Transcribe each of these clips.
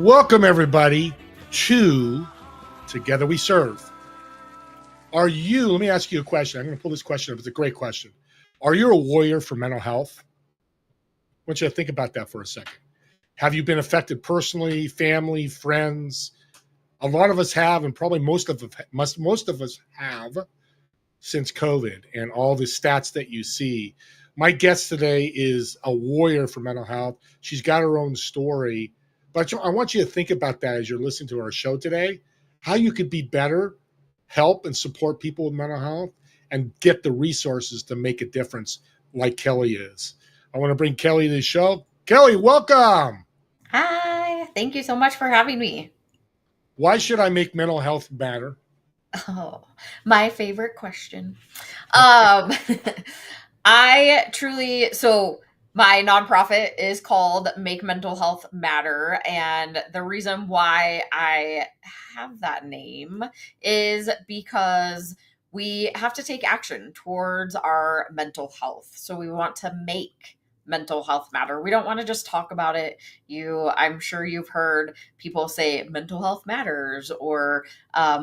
Welcome, everybody, to Together We Serve. Let me ask you a question. I'm going to pull this question up. It's a great question. Are you a warrior for mental health? I want you to think about that for a second. Have you been affected personally, family, friends? A lot of us have, and probably most of us have since COVID and all the stats that you see. My guest today is a warrior for mental health. She's got her own story. But I want you to think about that as you're listening to our show today, how you could be better, help and support people with mental health, and get the resources to make a difference like Kelli is. I want to bring Kelli to the show. Kelli, welcome. Hi, thank you so much for having me. Why should I make mental health matter? Oh, my favorite question. My nonprofit is called Make Mental Health Matter. And the reason why I have that name is because we have to take action towards our mental health. So we want to make mental health matter. We don't want to just talk about it. I'm sure you've heard people say mental health matters or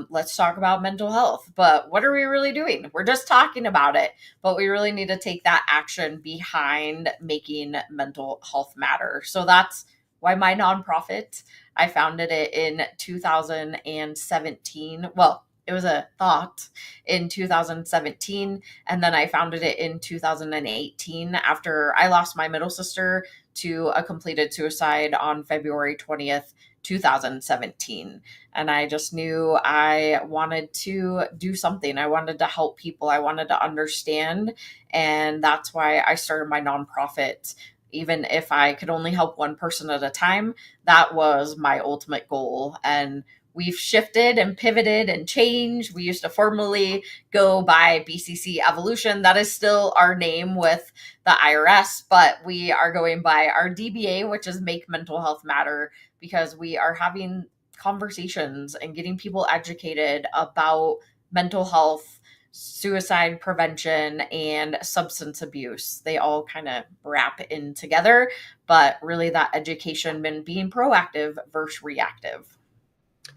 let's talk about mental health. But what are we really doing? We're just talking about it, but we really need to take that action behind making mental health matter. So that's why my nonprofit, I founded it in 2017. Well, it was a thought in 2017, and then I founded it in 2018 after I lost my middle sister to a completed suicide on February 20th, 2017. And I just knew I wanted to do something. I wanted to help people. I wanted to understand. And that's why I started my nonprofit. Even if I could only help one person at a time, that was my ultimate goal. And we've shifted and pivoted and changed. We used to formally go by BCC Evolution. That is still our name with the IRS, but we are going by our DBA, which is Make Mental Health Matter, because we are having conversations and getting people educated about mental health, suicide prevention, and substance abuse. They all kind of wrap in together, but really that education been being proactive versus reactive.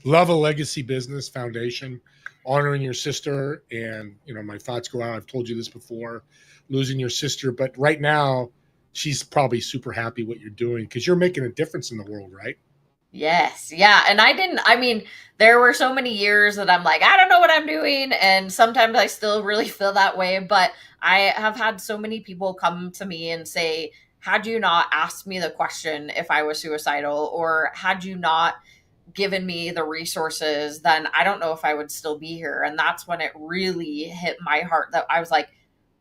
Love a legacy business foundation, honoring your sister. And, my thoughts go out. I've told you this before, losing your sister. But right now, she's probably super happy what you're doing because you're making a difference in the world, right? Yes. Yeah. And there were so many years that I'm like, I don't know what I'm doing. And sometimes I still really feel that way. But I have had so many people come to me and say, had you not asked me the question if I was suicidal, or had you not given me the resources, then I don't know if I would still be here. And that's when it really hit my heart that I was like,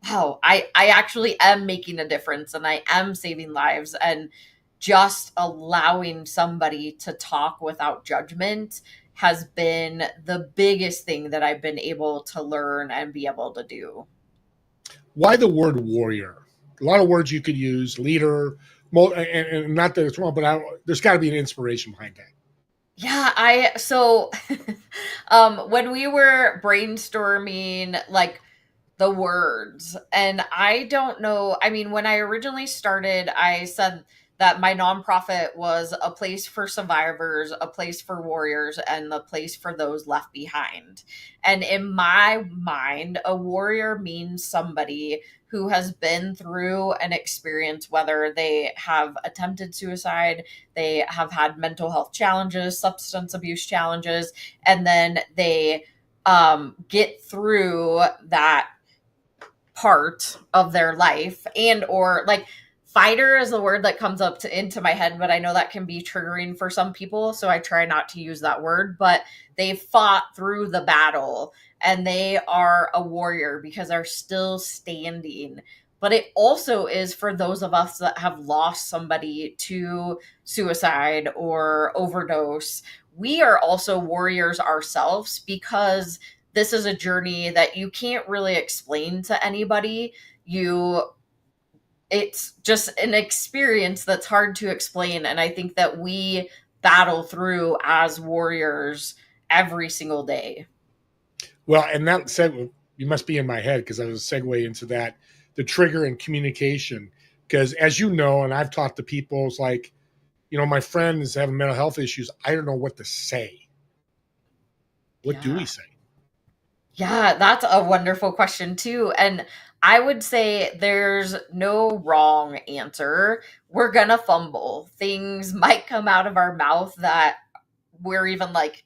wow, I actually am making a difference and I am saving lives. And just allowing somebody to talk without judgment has been the biggest thing that I've been able to learn and be able to do. Why the word warrior? A lot of words you could use, leader, and not that it's wrong, but there's got to be an inspiration behind that. Yeah, when we were brainstorming like the words, and I don't know, when I originally started, I said that my nonprofit was a place for survivors, a place for warriors, and the place for those left behind. And in my mind, a warrior means somebody who has been through an experience, whether they have attempted suicide, they have had mental health challenges, substance abuse challenges, and then they get through that part of their life, and or like fighter is the word that comes up into my head, but I know that can be triggering for some people, so I try not to use that word. But they fought through the battle and they are a warrior because they're still standing. But it also is for those of us that have lost somebody to suicide or overdose. We are also warriors ourselves because this is a journey that you can't really explain to anybody. It's just an experience that's hard to explain. And I think that we battle through as warriors every single day. Well, and that said, you must be in my head because I was a segue into that, the trigger and communication. Because as you know, and I've talked to people, it's like my friend is having mental health issues. I don't know what to say. What do we Yeah. say? Yeah, that's a wonderful question too. And I would say there's no wrong answer. We're gonna fumble. Things might come out of our mouth that we're even like,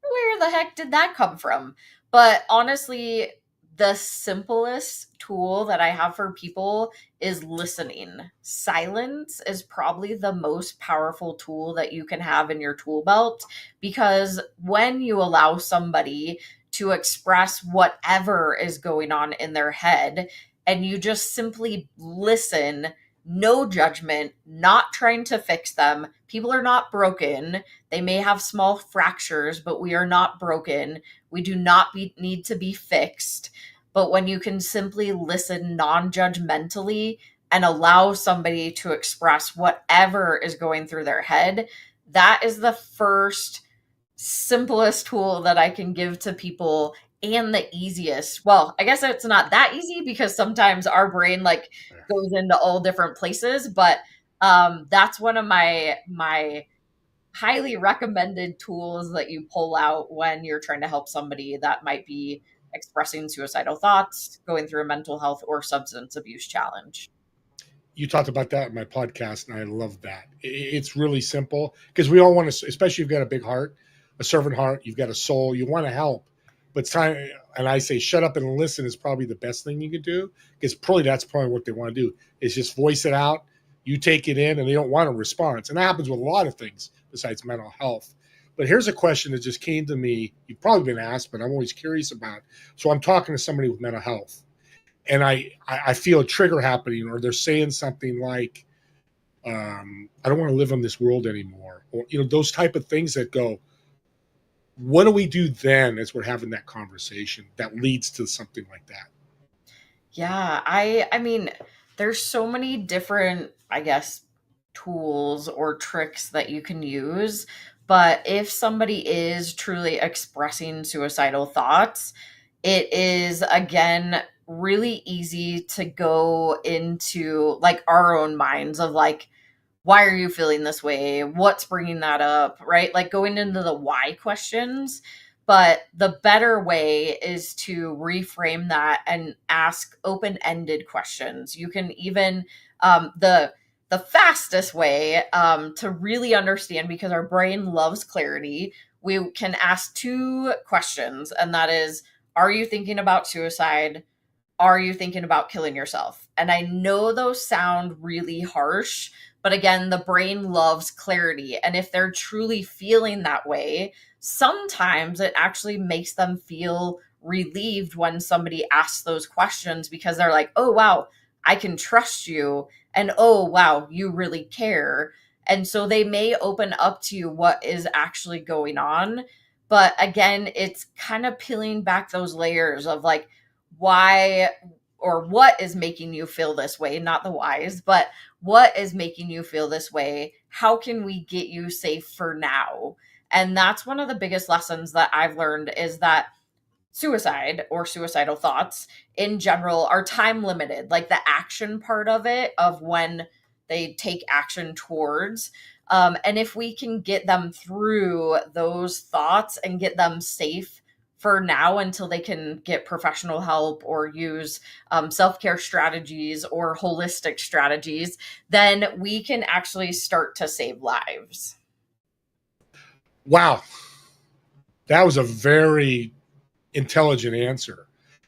where the heck did that come from? But honestly, the simplest tool that I have for people is listening. Silence is probably the most powerful tool that you can have in your tool belt, because when you allow somebody to express whatever is going on in their head and you just simply listen, no judgment, not trying to fix them. People are not broken. They may have small fractures, but we are not broken. We do not need to be fixed. But when you can simply listen non judgmentally and allow somebody to express whatever is going through their head, that is the first simplest tool that I can give to people, and the easiest. Well, I guess it's not that easy because sometimes our brain like goes into all different places, but that's one of my highly recommended tools that you pull out when you're trying to help somebody that might be expressing suicidal thoughts, going through a mental health or substance abuse challenge. You talked about that in my podcast, and I love that. It's really simple because we all want to, especially if you've got a big heart, a servant heart, you've got a soul, you want to help. But it's time, and I say shut up and listen is probably the best thing you can do, because that's probably what they want to do, is just voice it out. You take it in, and they don't want a response. And that happens with a lot of things besides mental health. But here's a question that just came to me. You've probably been asked, but I'm always curious about. So I'm talking to somebody with mental health, and I feel a trigger happening, or they're saying something like, I don't want to live in this world anymore, or those type of things that go. What do we do then as we're having that conversation that leads to something like that? Yeah, I mean, there's so many different, I guess, tools or tricks that you can use, but if somebody is truly expressing suicidal thoughts, it is again really easy to go into like our own minds of like, why are you feeling this way? What's bringing that up? Right? Like going into the why questions. But the better way is to reframe that and ask open-ended questions. You can even the fastest way to really understand, because our brain loves clarity. We can ask two questions, and that is, are you thinking about suicide? Are you thinking about killing yourself? And I know those sound really harsh, but again, the brain loves clarity. And if they're truly feeling that way, sometimes it actually makes them feel relieved when somebody asks those questions, because they're like, oh, wow, I can trust you. And oh, wow, you really care. And so they may open up to you what is actually going on. But again, it's kind of peeling back those layers of like, why or what is making you feel this way, not the whys, but what is making you feel this way? How can we get you safe for now? And that's one of the biggest lessons that I've learned, is that suicide or suicidal thoughts in general are time limited, like the action part of it, of when they take action towards. And if we can get them through those thoughts and get them safe for now until they can get professional help or use self-care strategies or holistic strategies, then we can actually start to save lives. Wow, that was a very intelligent answer.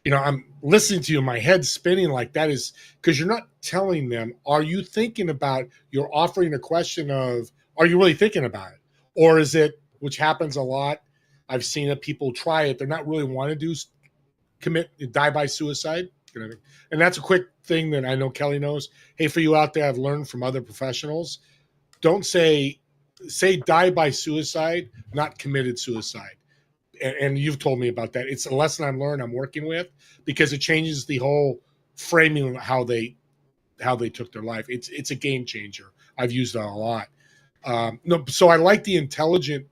I'm listening to you, my head's spinning like that is because you're not telling them, are you thinking about, you're offering a question of, are you really thinking about it? Or is it, which happens a lot, I've seen it, people try it, they're not really want to die by suicide. And that's a quick thing that I know Kelli knows. Hey, for you out there, I've learned from other professionals, don't say die by suicide, not committed suicide. And you've told me about that. It's a lesson I've learned, I'm working with, because it changes the whole framing of how they took their life. It's a game changer. I've used that a lot. No, so I like the intelligent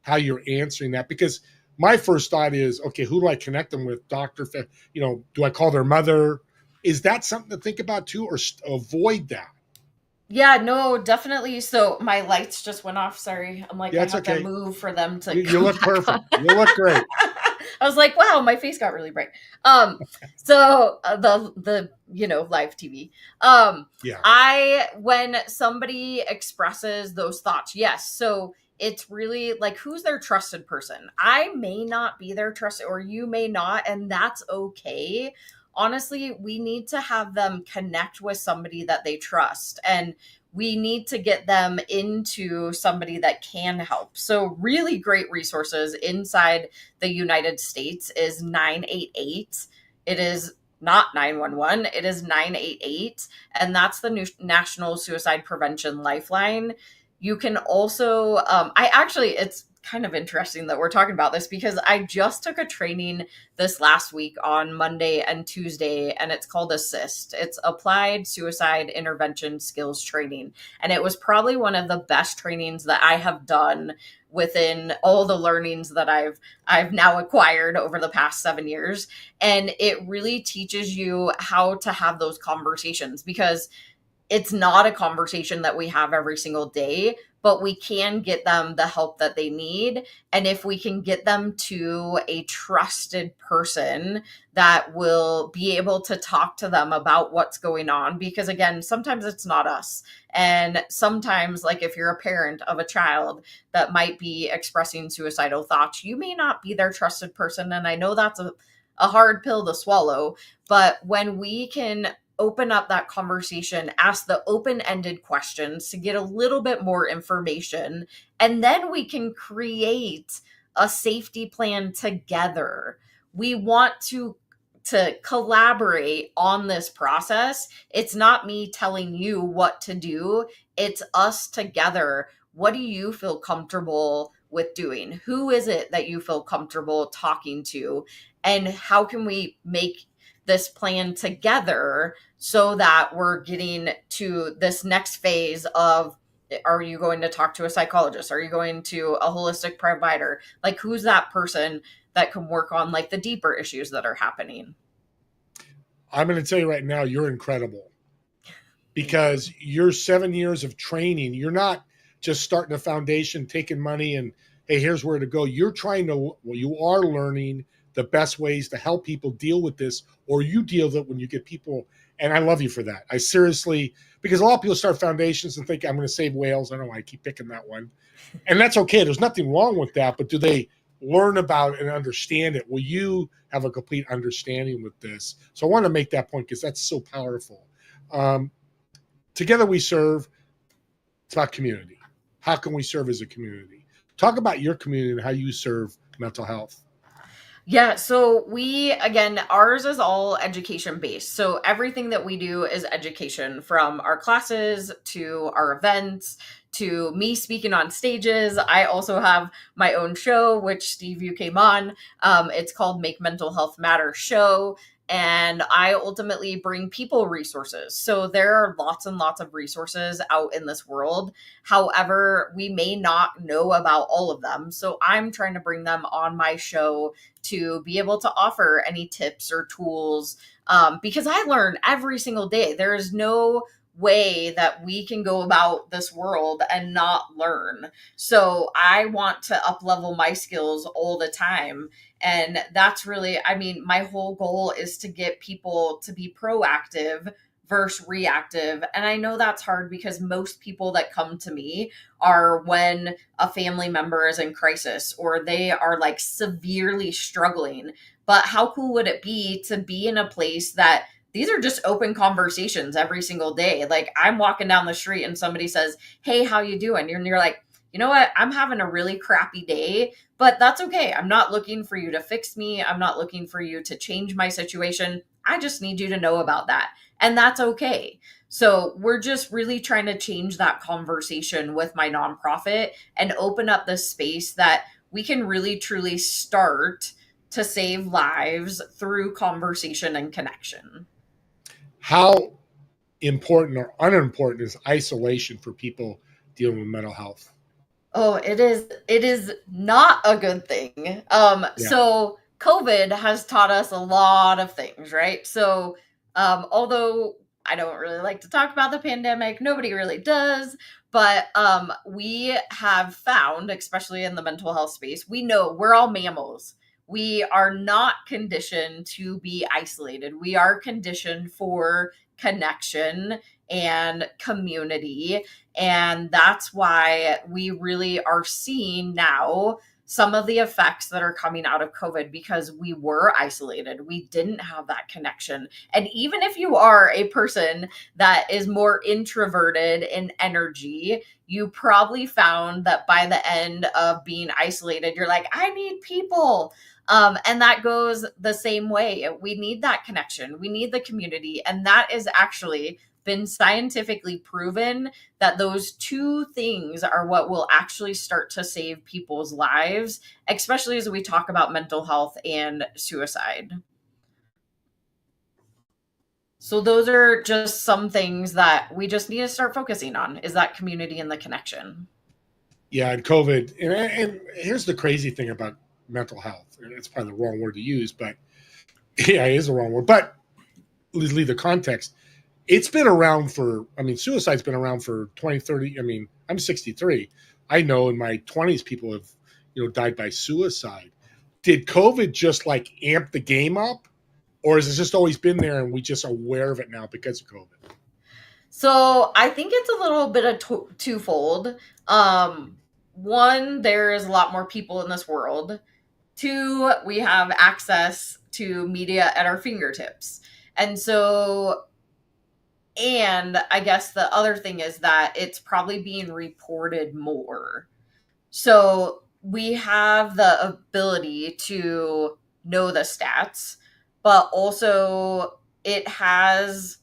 how you're answering that, because my first thought is, okay, who do I connect them with? Doctor, do I call their mother? Is that something to think about too, or avoid that? Yeah, no, definitely. So my lights just went off. Sorry. I'm like, Yeah, I it's have to okay. move for them to You come look back on. perfect. You look great. I was like, wow, my face got really bright. So the live TV. Yeah. When somebody expresses those thoughts, yes. So it's really like, who's their trusted person? I may not be their trusted, or you may not, and that's okay. Honestly, we need to have them connect with somebody that they trust, and we need to get them into somebody that can help. So really great resources inside the United States is 988. It is not 911, it is 988, and that's the new National Suicide Prevention Lifeline. You can also I actually, it's kind of interesting that we're talking about this, because I just took a training this last week on Monday and Tuesday, and it's called Assist. It's Applied Suicide Intervention Skills Training. And it was probably one of the best trainings that I have done within all the learnings that I've now acquired over the past 7 years. And it really teaches you how to have those conversations, because it's not a conversation that we have every single day, but we can get them the help that they need. And if we can get them to a trusted person that will be able to talk to them about what's going on, because again, sometimes it's not us. And sometimes, like if you're a parent of a child that might be expressing suicidal thoughts, you may not be their trusted person. And I know that's a hard pill to swallow, but when we can open up that conversation, ask the open ended questions to get a little bit more information, and then we can create a safety plan together. We want to collaborate on this process. It's not me telling you what to do, it's us together. What do you feel comfortable with doing? Who is it that you feel comfortable talking to? And how can we make this plan together so that we're getting to this next phase of, are you going to talk to a psychologist? Are you going to a holistic provider? Like, who's that person that can work on like the deeper issues that are happening? I'm going to tell you right now, you're incredible Thank you. because your 7 years of training, you're not just starting a foundation, taking money and, hey, here's where to go. You're trying to, well, you are learning the best ways to help people deal with this, or you deal with it when you get people. And I love you for that. I seriously, because a lot of people start foundations and think, I'm going to save whales. I don't know why I keep picking that one. And that's okay. There's nothing wrong with that. But do they learn about it and understand it? Will you have a complete understanding with this? So I want to make that point because that's so powerful. Um, Together we serve. It's about community. How can we serve as a community? Talk about your community and how you serve mental health. Yeah, so we, again, ours is all education based. So everything that we do is education, from our classes to our events to me speaking on stages. I also have my own show, which Steve, you came on. It's called Make Mental Health Matter Show. And I ultimately bring people resources. So there are lots and lots of resources out in this world. However, we may not know about all of them. So I'm trying to bring them on my show to be able to offer any tips or tools, because I learn every single day. There is no way that we can go about this world and not learn. So I want to up level my skills all the time. And that's really, I mean, my whole goal is to get people to be proactive versus reactive. And I know that's hard, because most people that come to me are when a family member is in crisis or they are like severely struggling. But how cool would it be to be in a place that these are just open conversations every single day? Like, I'm walking down the street and somebody says, "Hey, how you doing?" And you're like, "You know what? I'm having a really crappy day, but that's okay. I'm not looking for you to fix me. I'm not looking for you to change my situation. I just need you to know about that." And that's okay. So we're just really trying to change that conversation with my nonprofit and open up this space that we can really truly start to save lives through conversation and connection. How important or unimportant is isolation for people dealing with mental health? Oh, it is not a good thing. Yeah. So COVID has taught us a lot of things, right? So although I don't really like to talk about the pandemic. Nobody really does. But we have found, especially in the mental health space, we know we're all mammals. We are not conditioned to be isolated. We are conditioned for connection and community. And that's why we really are seeing now some of the effects that are coming out of COVID, because we were isolated. We didn't have that connection. And even if you are a person that is more introverted in energy, you probably found that by the end of being isolated, you're like, I need people. And that goes the same way. We need that connection. We need the community. And that is actually been scientifically proven that those two things are what will actually start to save people's lives, especially as we talk about mental health and suicide. So those are just some things that we just need to start focusing on, is that community and the connection. Yeah, and COVID, and here's the crazy thing about mental health, and it's probably the wrong word to use, but yeah, it is the wrong word. But let's leave the context. It's been around for, I mean, suicide's been around for 20, 30. I mean, I'm 63. I know in my 20s people have, died by suicide. Did COVID just like amp the game up? Or has it just always been there and we just are aware of it now because of COVID? So I think it's a little bit of twofold. One, there is a lot more people in this world. Two, we have access to media at our fingertips. And so, and I guess the other thing is that it's probably being reported more. So we have the ability to know the stats, but also it has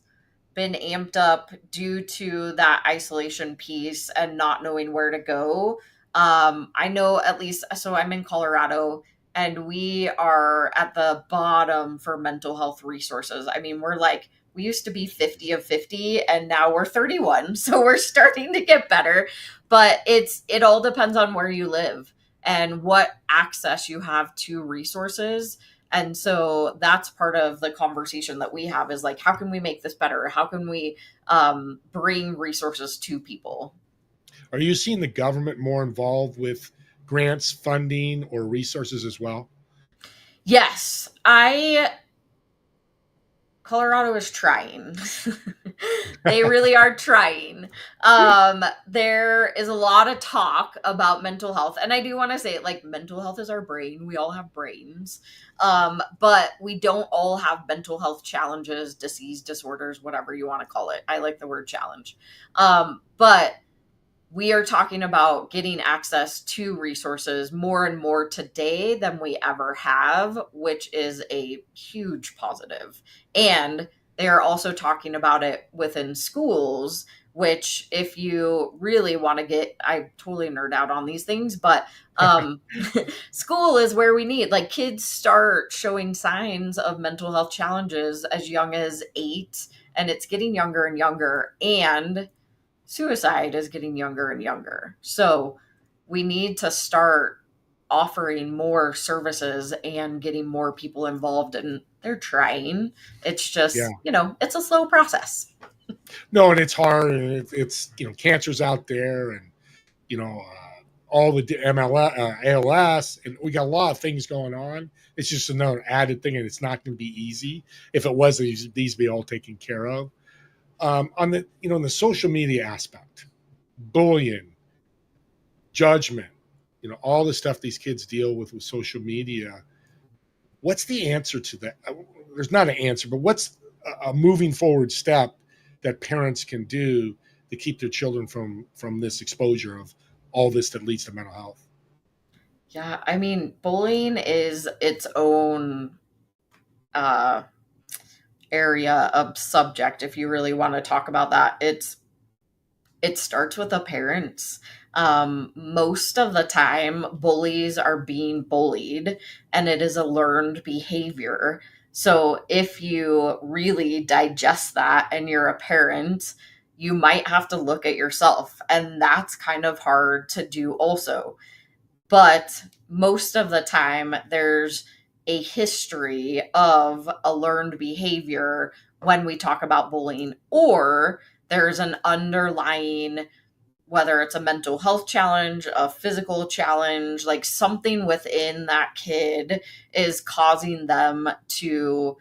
been amped up due to that isolation piece and not knowing where to go. I know, at least, so I'm in Colorado and we are at the bottom for mental health resources. I mean, we used to be 50 of 50 and now we're 31. So we're starting to get better, but it all depends on where you live and what access you have to resources. And so that's part of the conversation that we have, is like, how can we make this better? How can we bring resources to people? Are you seeing the government more involved with grants, funding, or resources as well? Yes, Colorado is trying. They really are trying. There is a lot of talk about mental health. And I do want to say, like, mental health is our brain. We all have brains. But we don't all have mental health challenges, disease, disorders, whatever you want to call it. I like the word challenge. But we are talking about getting access to resources more and more today than we ever have, which is a huge positive. And they are also talking about it within schools, which, if you really want to get, I totally nerd out on these things, but school is where we need, like, kids start showing signs of mental health challenges as young as 8, and it's getting younger and younger. And suicide is getting younger and younger. So we need to start offering more services and getting more people involved. And they're trying. It's Yeah. just, it's a slow process. No, and it's hard, and it's cancer's out there, and all the ALS, and we got a lot of things going on. It's just another added thing, and it's not going to be easy. If it was, these be all taken care of. On the in the social media aspect, bullying, judgment, all the stuff these kids deal with social media. What's the answer to that? There's not an answer, but what's a moving forward step that parents can do to keep their children from this exposure of all this that leads to mental health? Yeah, I mean, bullying is its own uh, area of subject. If you really want to talk about that, it starts with the parents. Most of the time, bullies are being bullied, and it is a learned behavior. So if you really digest that and you're a parent, you might have to look at yourself. And that's kind of hard to do also. But most of the time, there's a history of a learned behavior when we talk about bullying, or there's an underlying, whether it's a mental health challenge, a physical challenge, like something within that kid is causing them to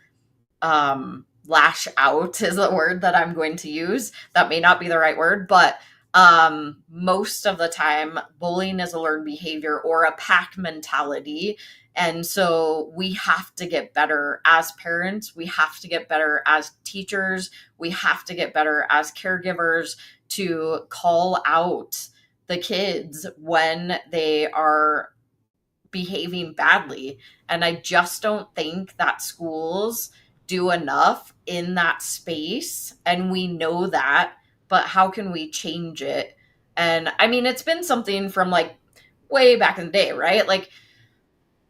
lash out is the word that I'm going to use. That may not be the right word, but most of the time, bullying is a learned behavior or a pack mentality. And so we have to get better as parents. We have to get better as teachers. We have to get better as caregivers to call out the kids when they are behaving badly. And I just don't think that schools do enough in that space. And we know that, but how can we change it? And I mean, it's been something from like way back in the day, right? Like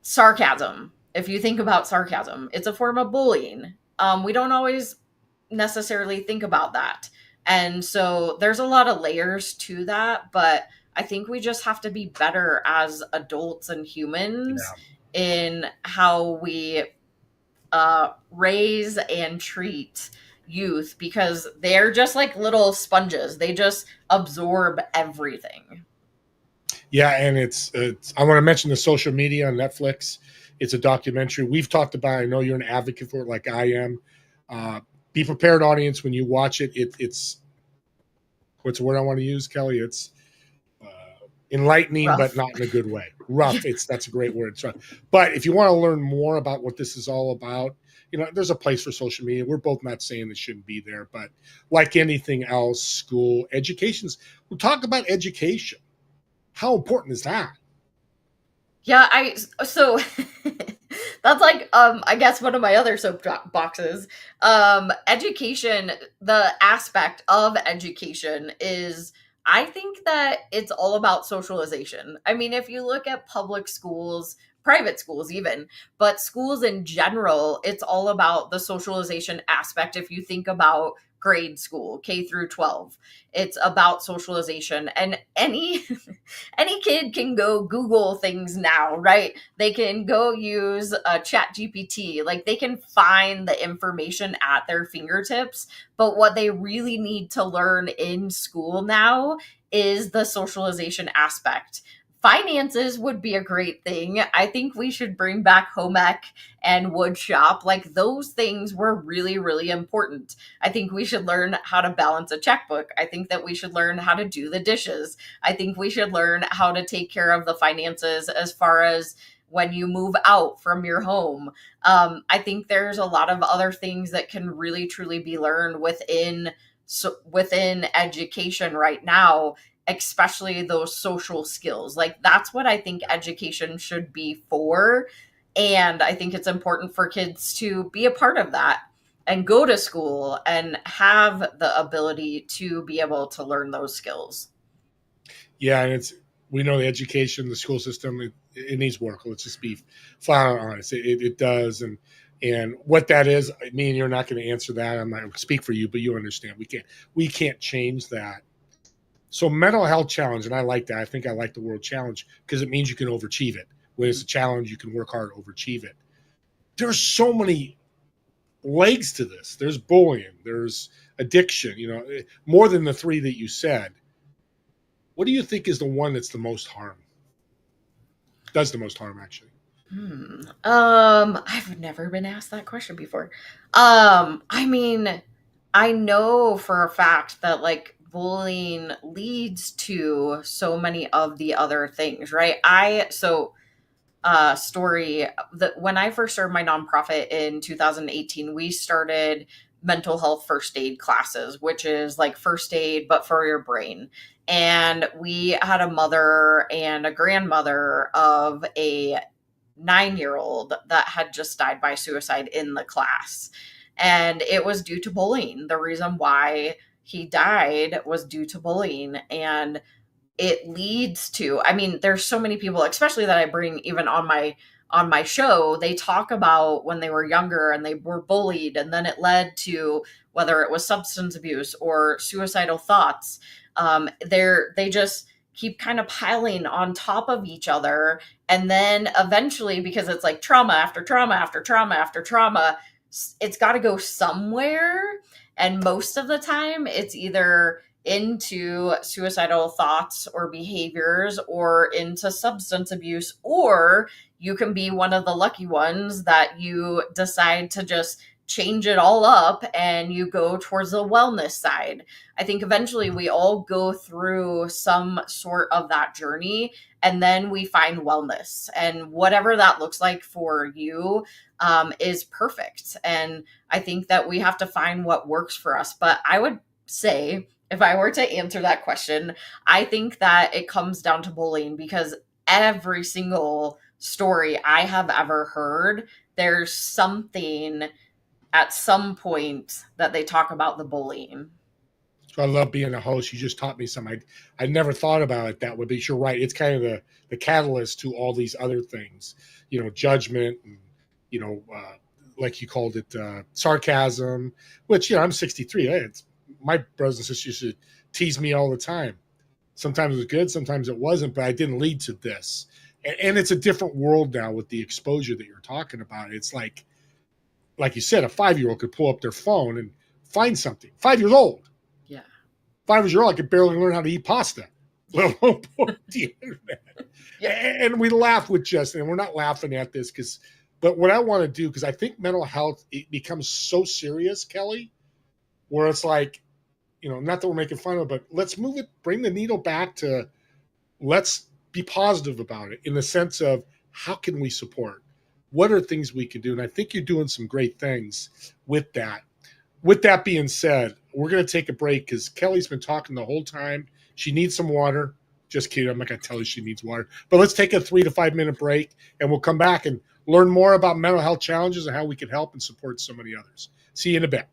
sarcasm. If you think about sarcasm, it's a form of bullying. We don't always necessarily think about that. And so there's a lot of layers to that, but I think we just have to be better as adults and humans Yeah. in how we raise and treat youth, because they're just like little sponges. They just absorb everything. Yeah, and it's I want to mention the social media on Netflix. It's a documentary we've talked about. I know you're an advocate for it, like I am. Be prepared, audience, when you watch it. It's what's the word I want to use, Kelly? It's enlightening, but Rough. not in a good way. Rough. That's a great word. It's rough. But if you want to learn more about what this is all about, there's a place for social media. We're both not saying it shouldn't be there, but like anything else, school, we'll talk about education. How important is that? Yeah, so that's like I guess one of my other soapboxes. Education, the aspect of education is, I think that it's all about socialization. I mean, if you look at public schools, private schools even, but schools in general, it's all about the socialization aspect. If you think about grade school, K through 12, it's about socialization. And any kid can go Google things now, right? They can go use a chat GPT. Like they can find the information at their fingertips. But what they really need to learn in school now is the socialization aspect. Finances would be a great thing. I think we should bring back home ec and wood shop. Like those things were really, really important. I think we should learn how to balance a checkbook. I think that we should learn how to do the dishes. I think we should learn how to take care of the finances as far as when you move out from your home. I think there's a lot of other things that can really truly be learned within education right now, especially those social skills. Like that's what I think education should be for. And I think it's important for kids to be a part of that and go to school and have the ability to be able to learn those skills. Yeah, and we know the education, the school system, it needs work. Let's just be flat out honest. It does, and what that is, me and you're not going to answer that. I'm not going to speak for you, but you understand. We can't change that. So mental health challenge, and I like that. I think I like the word challenge because it means you can overachieve it. When it's a challenge, you can work hard to overachieve it. There's so many legs to this. There's bullying, there's addiction, more than the three that you said. What do you think is the one that's the most harm? Does the most harm, actually? I've never been asked that question before. I mean, I know for a fact that like bullying leads to so many of the other things, right? Story that when I first started my nonprofit in 2018, we started mental health first aid classes, which is like first aid, but for your brain. And we had a mother and a grandmother of a 9-year old that had just died by suicide in the class. And it was due to bullying. The reason why he died was due to bullying. And it leads to, I mean, there's so many people, especially that I bring even on my show, they talk about when they were younger and they were bullied, and then it led to whether it was substance abuse or suicidal thoughts. They just keep kind of piling on top of each other, and then eventually, because it's like trauma after trauma after trauma after trauma, it's got to go somewhere. And most of the time, it's either into suicidal thoughts or behaviors or into substance abuse, or you can be one of the lucky ones that you decide to just change it all up and you go towards the wellness side. I think eventually we all go through some sort of that journey, and then we find wellness, and whatever that looks like for you is perfect. And I think that we have to find what works for us. But I would say, if I were to answer that question, I think that it comes down to bullying, because every single story I have ever heard, there's something at some point that they talk about the bullying. So I love being a host. You just taught me something. I never thought about it that way, but you're right. It's kind of the catalyst to all these other things, judgment, and, like you called it, sarcasm, which, I'm 63. My brothers and sisters used to tease me all the time. Sometimes it was good, sometimes it wasn't, but I didn't lead to this. And it's a different world now with the exposure that you're talking about. It's like you said, a 5-year-old could pull up their phone and find something. 5 years old. Yeah. 5 years old, I could barely learn how to eat pasta, let alone put the internet. Yeah. And we laugh with Justin, and we're not laughing at this but what I want to do, because I think mental health, it becomes so serious, Kelli, where it's like, not that we're making fun of it, but let's move it, bring the needle back to, let's be positive about it in the sense of, how can we support? What are things we can do? And I think you're doing some great things with that. With that being said, we're going to take a break because Kelli's been talking the whole time. She needs some water. Just kidding. I'm not going to tell you she needs water. But let's take a 3 to 5 minute break, and we'll come back and learn more about mental health challenges and how we can help and support so many others. See you in a bit.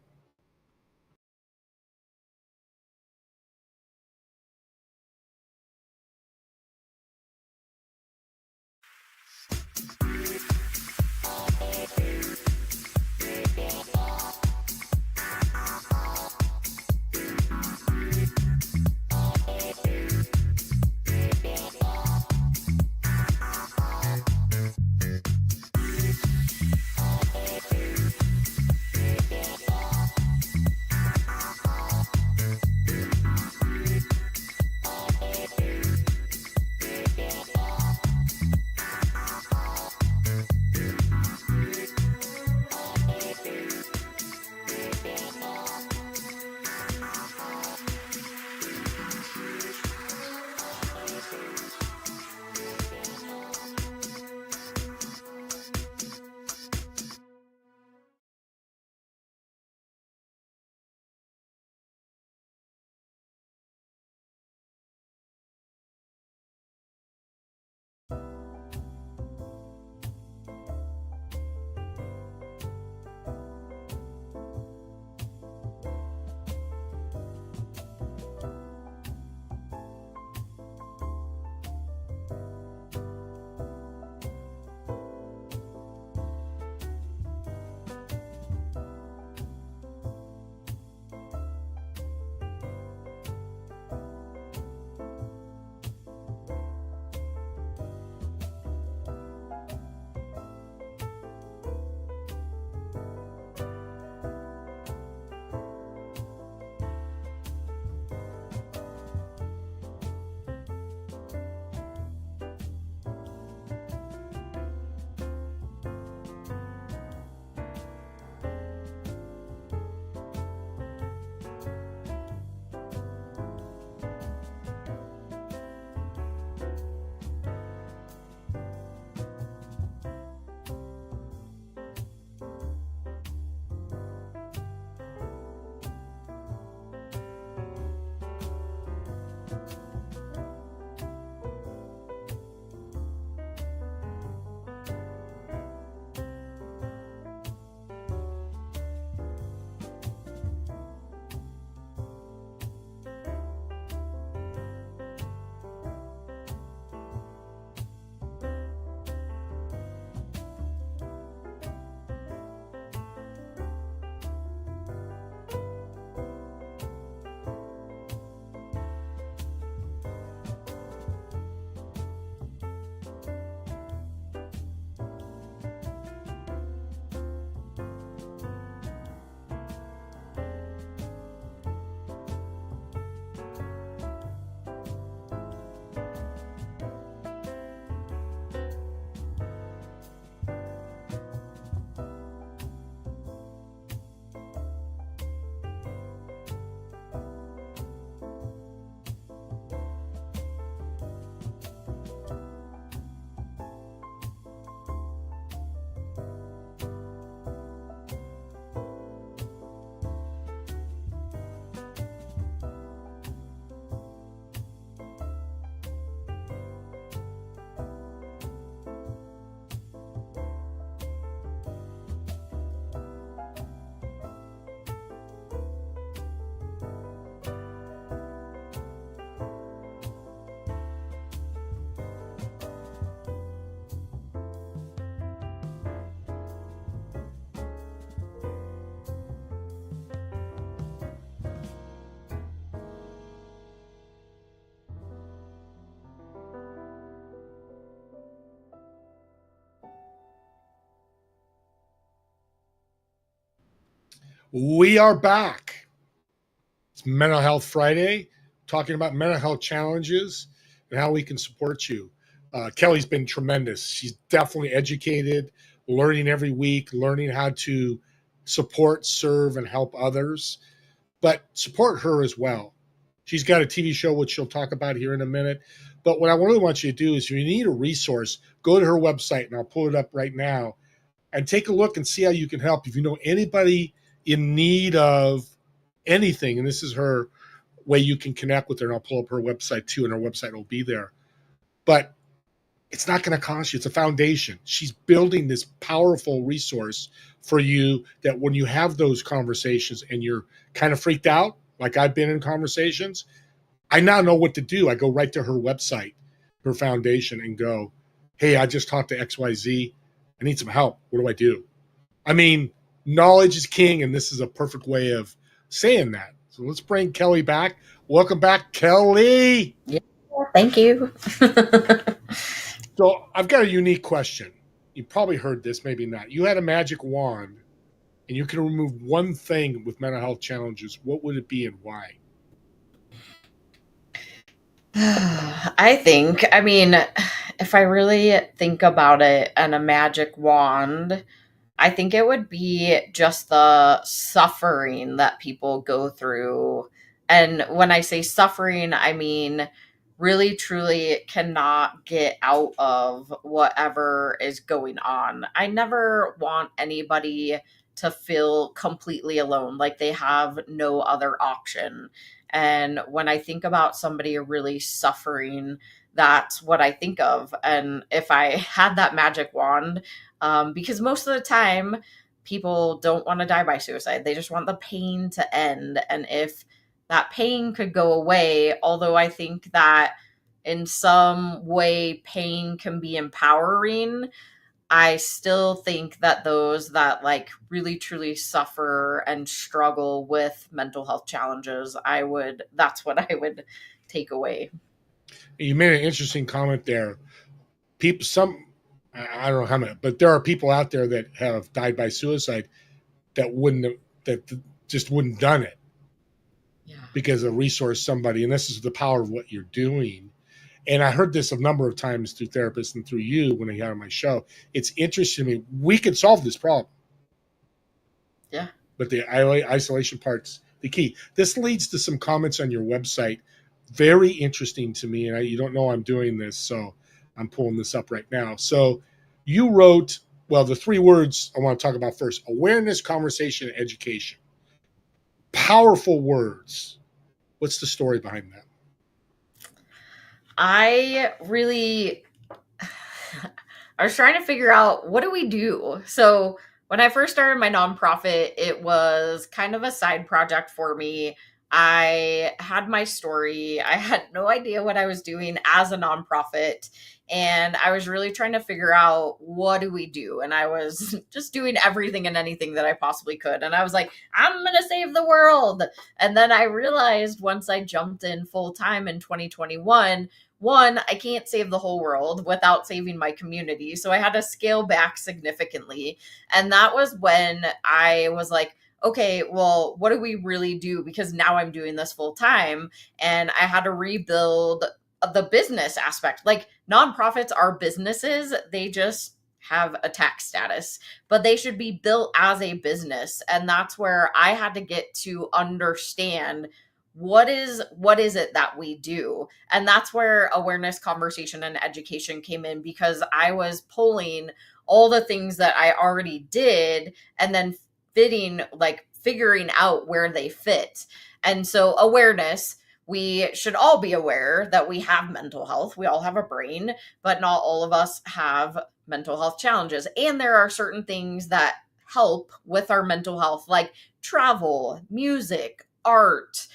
We are back. It's Mental Health Friday, talking about mental health challenges and how we can support you. Kelli's been tremendous. She's definitely educated, learning every week, learning how to support, serve, and help others, but support her as well. She's got a TV show, which she'll talk about here in a minute. But what I really want you to do is, if you need a resource, go to her website, and I'll pull it up right now, and take a look and see how you can help. If you know anybody in need of anything, and this is her way you can connect with her, and I'll pull up her website too, and her website will be there. But it's not going to cost you. It's a foundation. She's building this powerful resource for you that when you have those conversations and you're kind of freaked out, like I've been in conversations, I now know what to do. I go right to her website, her foundation, and go, hey, I just talked to XYZ. I need some help. What do I do? I mean, knowledge is king, and this is a perfect way of saying that. So let's bring Kelli back. Welcome back, Kelli. Yeah, thank you. So I've got a unique question. You probably heard this, maybe not. You had a magic wand, and you can remove one thing with mental health challenges. What would it be and why? I mean, if I really think about it and a magic wand, I think it would be just the suffering that people go through. And when I say suffering, I mean really truly cannot get out of whatever is going on. I never want anybody to feel completely alone, like they have no other option. And when I think about somebody really suffering, that's what I think of. And if I had that magic wand, because most of the time people don't want to die by suicide, they just want the pain to end. And if that pain could go away, although I think that in some way pain can be empowering, I still think that those that like really truly suffer and struggle with mental health challenges, that's what I would take away. You made an interesting comment there. People, I don't know how many, but there are people out there that have died by suicide that wouldn't have, that just wouldn't done it. Yeah. Because of resource somebody, and this is the power of what you're doing. And I heard this a number of times through therapists and through you when I had on my show. It's interesting to me. We could solve this problem. Yeah. But the isolation part's the key. This leads to some comments on your website. Very interesting to me. And you don't know I'm doing this, so I'm pulling this up right now. So you wrote, well, the three words I want to talk about first: awareness, conversation, and education. Powerful words. What's the story behind that? I was trying to figure out, what do we do? So when I first started my nonprofit, it was kind of a side project for me. I had my story. I had no idea what I was doing as a nonprofit. And I was really trying to figure out, what do we do? And I was just doing everything and anything that I possibly could. And I was like, I'm going to save the world. And then I realized once I jumped in full time in 2021, one, I can't save the whole world without saving my community. So I had to scale back significantly. And that was when I was like, okay, well, what do we really do? Because now I'm doing this full time, and I had to rebuild the business aspect. Like, nonprofits are businesses, they just have a tax status, but they should be built as a business. And that's where I had to get to understand, what is it that we do. And that's where awareness, conversation, and education came in, because I was pulling all the things that I already did and then figuring out where they fit. And so awareness, we should all be aware that we have mental health. We all have a brain, but not all of us have mental health challenges. And there are certain things that help with our mental health, like travel, music, art,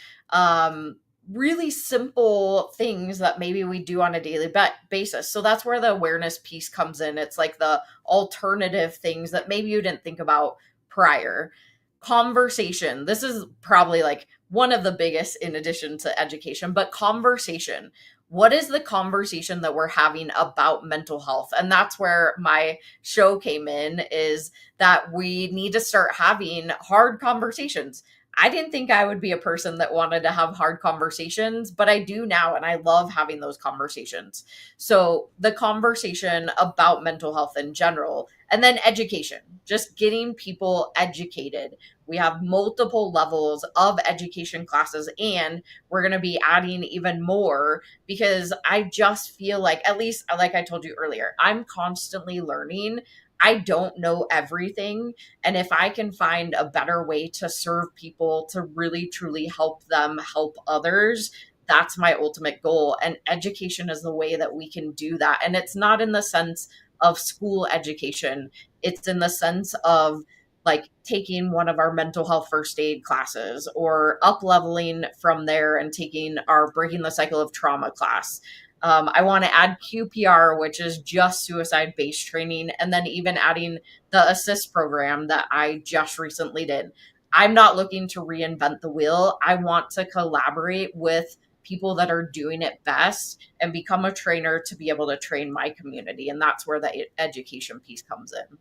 really simple things that maybe we do on a daily basis. So that's where the awareness piece comes in. It's like the alternative things that maybe you didn't think about prior. Conversation. This is probably like one of the biggest in addition to education, but conversation. what is the conversation that we're having about mental health? And that's where my show came in, is that we need to start having hard conversations. I didn't think I would be a person that wanted to have hard conversations, but I do now, and I love having those conversations. So, the conversation about mental health in general, and then education, just getting people educated. We have multiple levels of education classes, and we're going to be adding even more, because I just feel like, at least like I told you earlier, I'm constantly learning. I don't know everything. And if I can find a better way to serve people, to really truly help them help others, that's my ultimate goal. And education is the way that we can do that. And it's not in the sense of school education, it's in the sense of like taking one of our mental health first aid classes, or up leveling from there and taking our breaking the cycle of trauma class. I want to add QPR, which is just suicide based training, and then even adding the assist program that I just recently did. I'm not looking to reinvent the wheel. I want to collaborate with people that are doing it best and become a trainer to be able to train my community. And that's where the education piece comes in.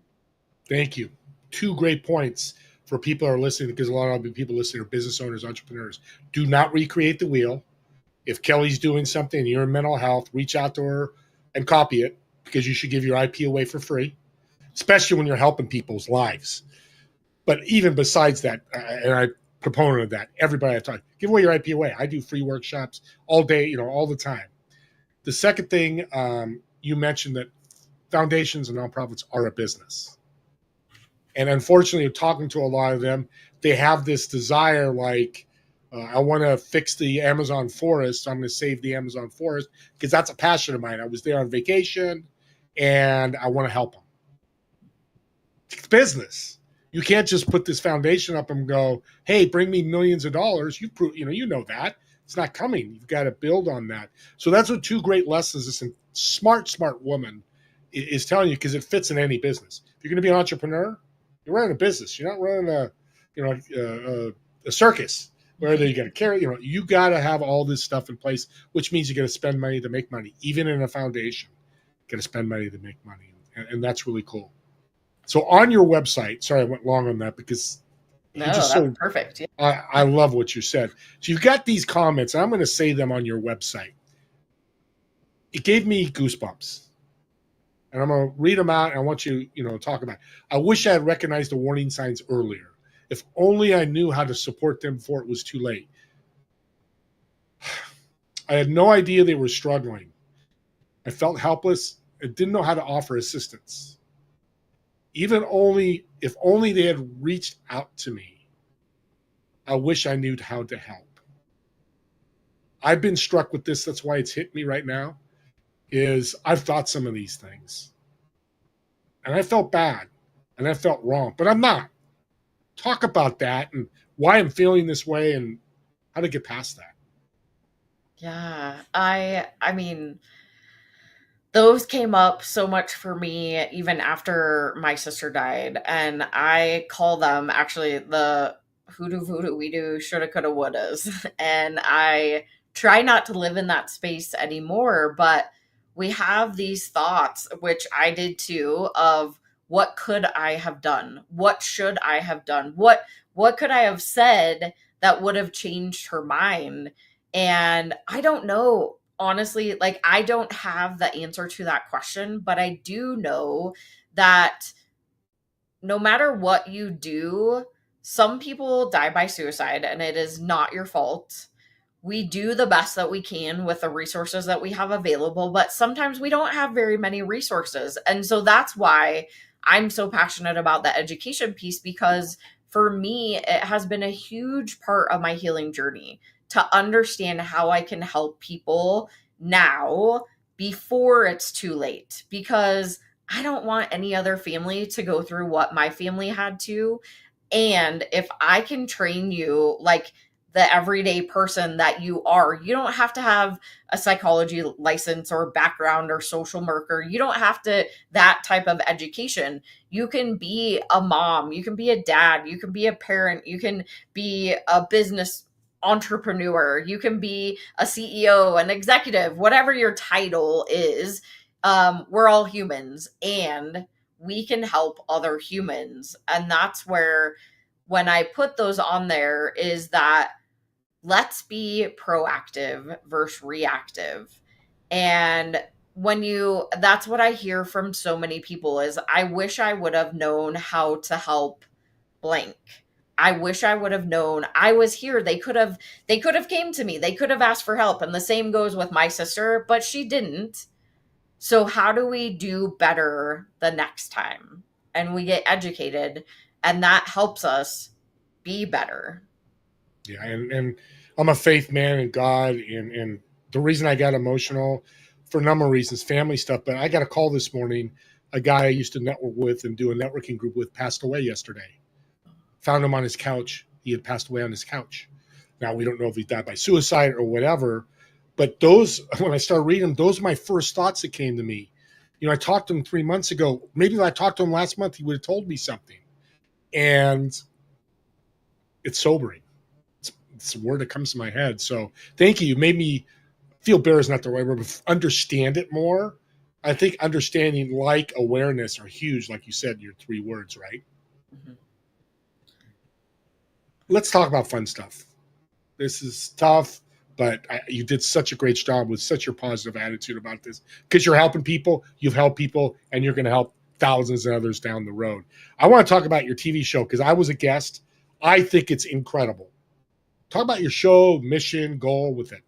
Thank you. Two great points for people who are listening, because a lot of people listening are business owners, entrepreneurs. Do not recreate the wheel. If Kelli's doing something and you're in mental health, reach out to her and copy it, because you should give your IP away for free, especially when you're helping people's lives. But even besides that, and I'm a proponent of that, everybody I talk, give away your IP away. I do free workshops all day, all the time. The second thing, you mentioned that foundations and nonprofits are a business. And unfortunately, talking to a lot of them, they have this desire like, I want to fix the Amazon forest, so I'm going to save the Amazon forest, because that's a passion of mine. I was there on vacation, and I want to help them. It's business. You can't just put this foundation up and go, hey, bring me millions of dollars. You know that. It's not coming. You've got to build on that. So that's what two great lessons this smart woman is telling you, because it fits in any business. If you're going to be an entrepreneur, you're running a business. You're not running a circus where you got to carry. You got to have all this stuff in place, which means you got to spend money to make money. Even in a foundation, you got to spend money to make money, and that's really cool. So on your website, sorry I went long on that, because That's perfect. Yeah. I love what you said. So you've got these comments, and I'm going to say them on your website. It gave me goosebumps. And I'm going to read them out, and I want you, to talk about it. I wish I had recognized the warning signs earlier. If only I knew how to support them before it was too late. I had no idea they were struggling. I felt helpless and didn't know how to offer assistance. If only they had reached out to me. I wish I knew how to help. I've been struck with this. That's why it's hit me right now. Is I've thought some of these things, and I felt bad, and I felt wrong, but I'm not. Talk about that and why I'm feeling this way and how to get past that. Yeah, I mean, those came up so much for me even after my sister died, and I call them actually the hoodoo voodoo we do shoulda coulda wouldas. And I try not to live in that space anymore, but we have these thoughts, which I did too, of what could I have done, what should I have done, what could I have said that would have changed her mind. And I don't know, honestly, like I don't have the answer to that question, but I do know that no matter what you do, some people die by suicide, and it is not your fault. We do the best that we can with the resources that we have available, but sometimes we don't have very many resources. And so that's why I'm so passionate about the education piece, because for me, it has been a huge part of my healing journey to understand how I can help people now before it's too late, because I don't want any other family to go through what my family had to. And if I can train you like the everyday person that you are, you don't have to have a psychology license or background or social worker. You don't have to that type of education. You can be a mom, you can be a dad, you can be a parent, you can be a business entrepreneur, you can be a CEO, an executive, whatever your title is. We're all humans and we can help other humans. And that's where, when I put those on there, is that let's be proactive versus reactive. And that's what I hear from so many people is, I wish I would have known how to help blank. I wish I would have known I was here. They could have came to me. They could have asked for help. And the same goes with my sister, but she didn't. So how do we do better the next time? And we get educated, and that helps us be better. Yeah, and I'm a faith man in God, and the reason I got emotional for a number of reasons, family stuff. But I got a call this morning. A guy I used to network with and do a networking group with passed away yesterday. Found him on his couch. He had passed away on his couch. Now we don't know if he died by suicide or whatever. But those, when I started reading them, those are my first thoughts that came to me. You know, I talked to him 3 months ago. Maybe if I talked to him last month, he would have told me something. And it's sobering. It's a word that comes to my head. So thank you. You made me feel better is not the right word, but understand it more. I think understanding, like, awareness are huge. Like you said, your 3 words, right? Mm-hmm. Let's talk about fun stuff. This is tough, but you did such a great job with such a positive attitude about this, because you're helping people, you've helped people, and you're going to help thousands of others down the road. I want to talk about your TV show because I was a guest. I think it's incredible. Talk about your show, mission, goal with it.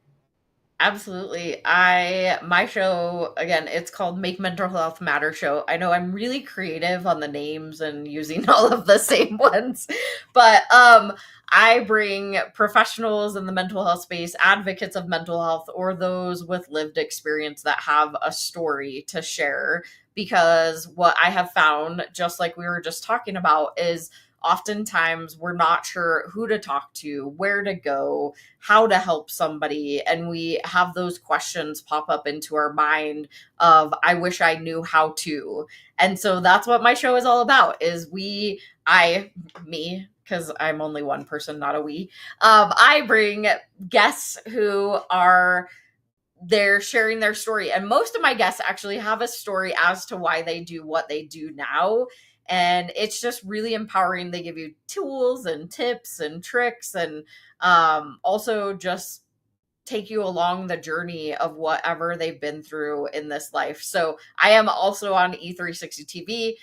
Absolutely. My show, again, it's called Make Mental Health Matter Show. I know I'm really creative on the names and using all of the same ones, but I bring professionals in the mental health space, advocates of mental health, or those with lived experience that have a story to share. Because what I have found, just like we were just talking about, is oftentimes we're not sure who to talk to, where to go, how to help somebody, and we have those questions pop up into our mind of, I wish I knew how to. And so that's what my show is all about, is me, because I'm only one person, not a we. I bring guests who are, they're sharing their story, and most of my guests actually have a story as to why they do what they do now. And it's just really empowering. They give you tools and tips and tricks, and also just take you along the journey of whatever they've been through in this life. So I am also on E360 TV.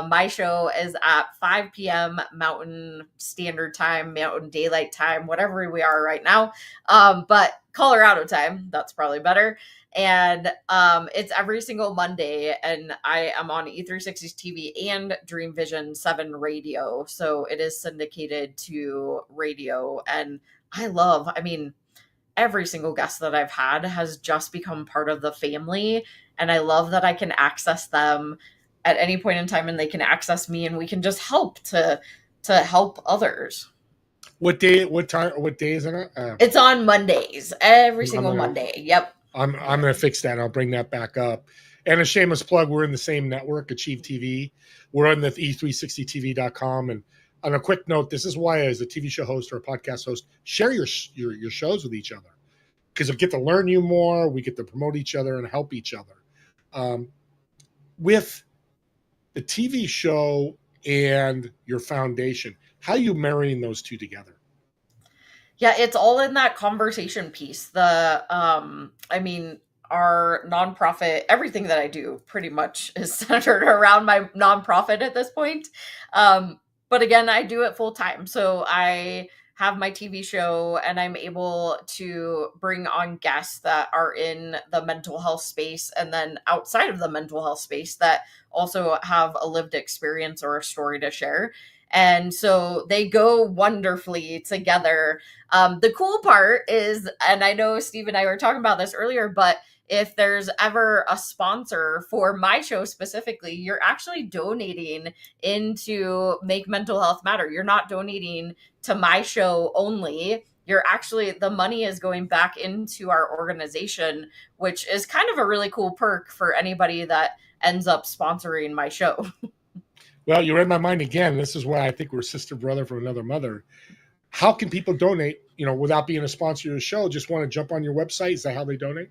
My show is at 5 p.m. Mountain Standard Time, Mountain Daylight Time, whatever we are right now. But Colorado time, that's probably better. And it's every single Monday, and I am on E360 TV and Dream Vision 7 radio. So it is syndicated to radio. And I mean, every single guest that I've had has just become part of the family. And I love that I can access them at any point in time, and they can access me, and we can just help to help others. What day? What time? What day is it? It's on Mondays, every single Monday. Yep. I'm going to fix that. I'll bring that back up. And a shameless plug, we're in the same network, Achieve TV. We're on the e360tv.com. And on a quick note, this is why, as a TV show host or a podcast host, share your shows with each other, because we get to learn you more. We get to promote each other and help each other. With the TV show and your foundation, how are you marrying those two together? Yeah, it's all in that conversation piece. I mean, our nonprofit, everything that I do pretty much is centered around my nonprofit at this point. But again, I do it full time. So I have my TV show, and I'm able to bring on guests that are in the mental health space, and then outside of the mental health space that also have a lived experience or a story to share. And so they go wonderfully together. The cool part is, and I know Steve and I were talking about this earlier, but if there's ever a sponsor for my show specifically, you're actually donating into Make Mental Health Matter. You're not donating to my show only. You're actually, the money is going back into our organization, which is kind of a really cool perk for anybody that ends up sponsoring my show. Well, you read my mind again. This is why I think we're sister brother from another mother. How can people donate? without being a sponsor of the show, just want to jump on your website? Is that how they donate?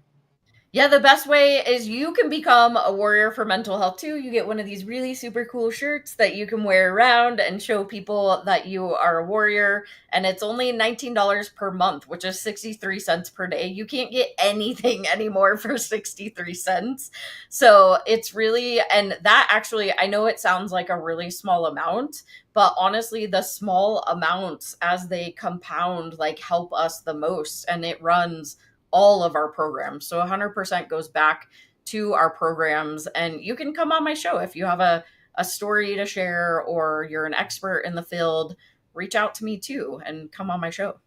Yeah, the best way is you can become a warrior for mental health too. You get one of these really super cool shirts that you can wear around and show people that you are a warrior. And it's only $19 per month, which is 63 cents per day. You can't get anything anymore for 63 cents. So it's really, and that actually, I know it sounds like a really small amount, but honestly, the small amounts as they compound like help us the most. And it runs all of our programs. So 100% goes back to our programs. And you can come on my show if you have a story to share or you're an expert in the field. Reach out to me too and come on my show.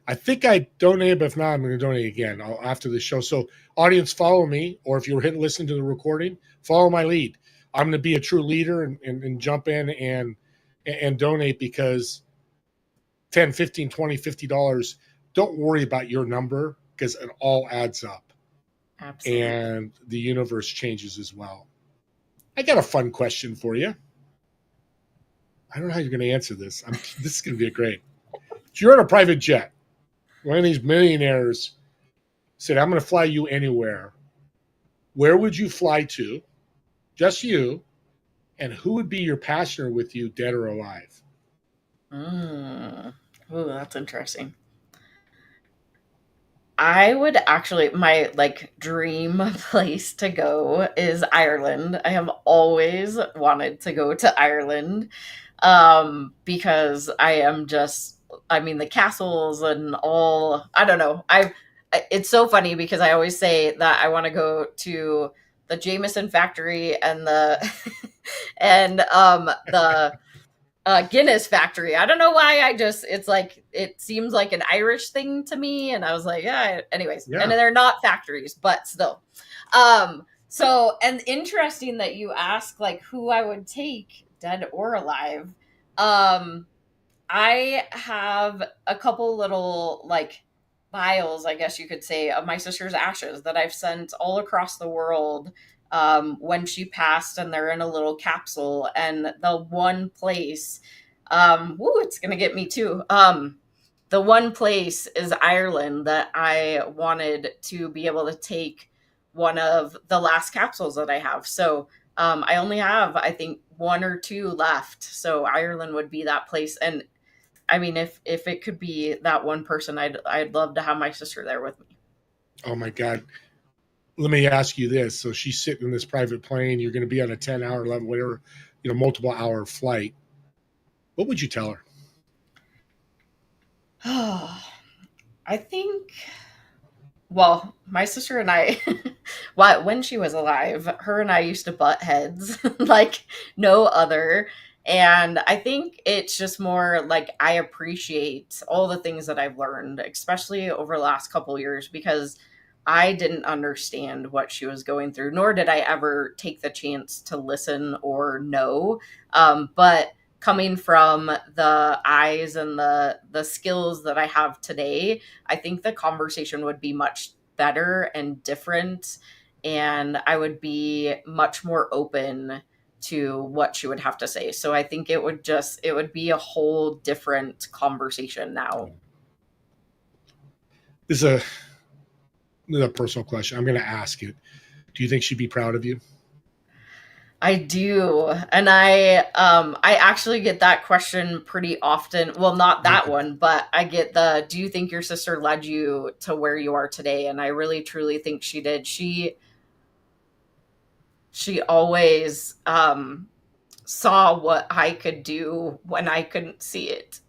I think I donated, but if not, I'm going to donate again after the show. So audience, follow me, or if you're listening to the recording, follow my lead. I'm going to be a true leader and jump in and donate, because 10, 15, 20, $50, don't worry about your number, because it all adds up. Absolutely. And the universe changes as well. I got a fun question for you. I don't know how you're going to answer this. This is going to be great. If you're on a private jet, one of these millionaires said, I'm going to fly you anywhere. Where would you fly to? Just you. And who would be your passenger with you, dead or alive? Oh, that's interesting. I would actually, my like dream place to go is Ireland. I have always wanted to go to Ireland because I mean, the castles and all, I don't know. It's so funny because I always say that I want to go to the Jameson factory and the Guinness factory. I don't know why. It's like, it seems like an Irish thing to me. And I was like, yeah, anyways. Yeah. And they're not factories, but still. So, and interesting that you ask like who I would take, dead or alive. I have a couple little like vials, I guess you could say, of my sister's ashes that I've sent all across the world when she passed, and they're in a little capsule. And the one place, it's gonna get me too. The one place is Ireland that I wanted to be able to take one of the last capsules that I have. So I only have, I think, one or two left. So Ireland would be that place. And I mean, if it could be that one person, I'd love to have my sister there with me. Oh my God. Let me ask you this. So she's sitting in this private plane. You're going to be on a 10-hour, 11, whatever, multiple hour flight. What would you tell her? I think, well, my sister and I, when she was alive, her and I used to butt heads like no other. And I think it's just more like I appreciate all the things that I've learned, especially over the last couple of years, because I didn't understand what she was going through, nor did I ever take the chance to listen or know. But coming from the eyes and the skills that I have today, I think the conversation would be much better and different, and I would be much more open to what she would have to say. So I think it would be a whole different conversation now. This is a personal question. I'm going to ask it. Do you think she'd be proud of you? I do. And I actually get that question pretty often. Well, not that one, but I get do you think your sister led you to where you are today? And I really truly think she did. She always saw what I could do when I couldn't see it.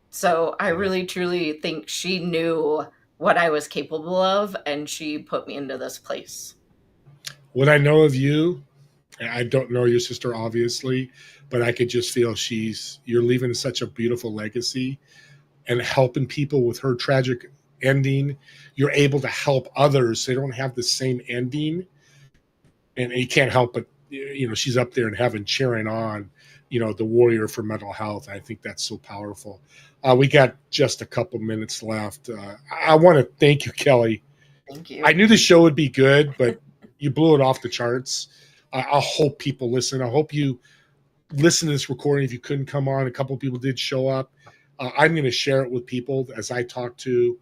So I really truly think she knew what I was capable of, and she put me into this place. What I know of you, I don't know your sister, obviously, but I could just feel you're leaving such a beautiful legacy and helping people with her tragic ending. You're able to help others so they don't have the same ending. And you can't help but, she's up there in heaven cheering on, the warrior for mental health. I think that's so powerful. We got just a couple minutes left. I want to thank you, Kelli. Thank you. I knew the show would be good, but you blew it off the charts. I hope people listen. I hope you listen to this recording. If you couldn't come on, a couple of people did show up. I'm going to share it with people as I talk to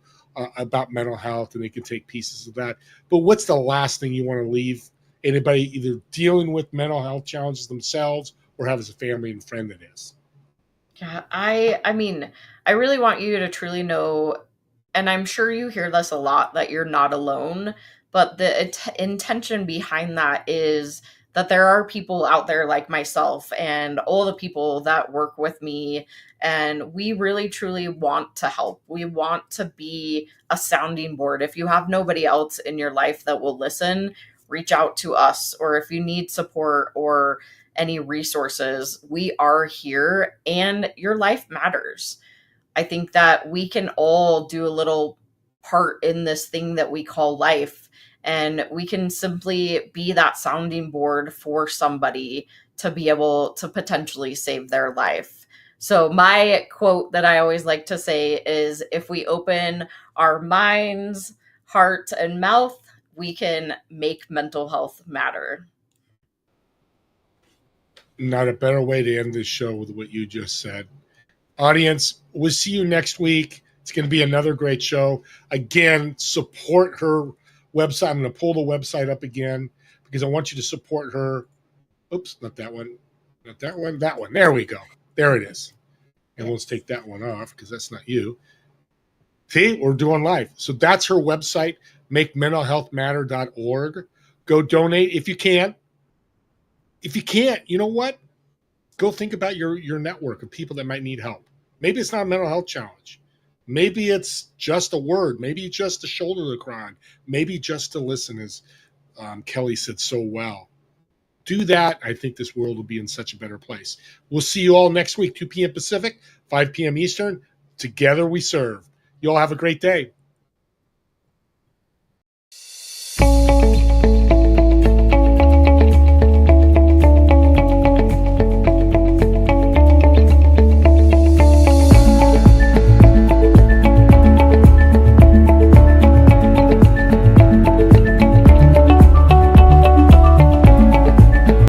about mental health, and they can take pieces of that. But what's the last thing you want to leave anybody either dealing with mental health challenges themselves or have as a family and friend that is? Yeah, I mean, I really want you to truly know, and I'm sure you hear this a lot, that you're not alone, but the intention behind that is that there are people out there like myself and all the people that work with me, and we really truly want to help. We want to be a sounding board. If you have nobody else in your life that will listen, reach out to us. Or if you need support or any resources, we are here, and your life matters. I think that we can all do a little part in this thing that we call life, and we can simply be that sounding board for somebody to be able to potentially save their life. So, my quote that I always like to say is, if we open our minds, heart, and mouth, we can make mental health matter. Not a better way to end this show with what you just said. Audience, we'll see you next week. It's going to be another great show. Again, support her website. I'm going to pull the website up again because I want you to support her. Oops, not that one. Not that one. That one. There we go. There it is. And let's take that one off because that's not you. See, we're doing live. So that's her website, makementalhealthmatter.org. Go donate if you can. If you can't, you know what? Go think about your network of people that might need help. Maybe it's not a mental health challenge. Maybe it's just a word. Maybe just a shoulder to cry on. Maybe just to listen, as Kelli said so well. Do that. I think this world will be in such a better place. We'll see you all next week, 2 p.m. Pacific, 5 p.m. Eastern. Together we serve. You all have a great day.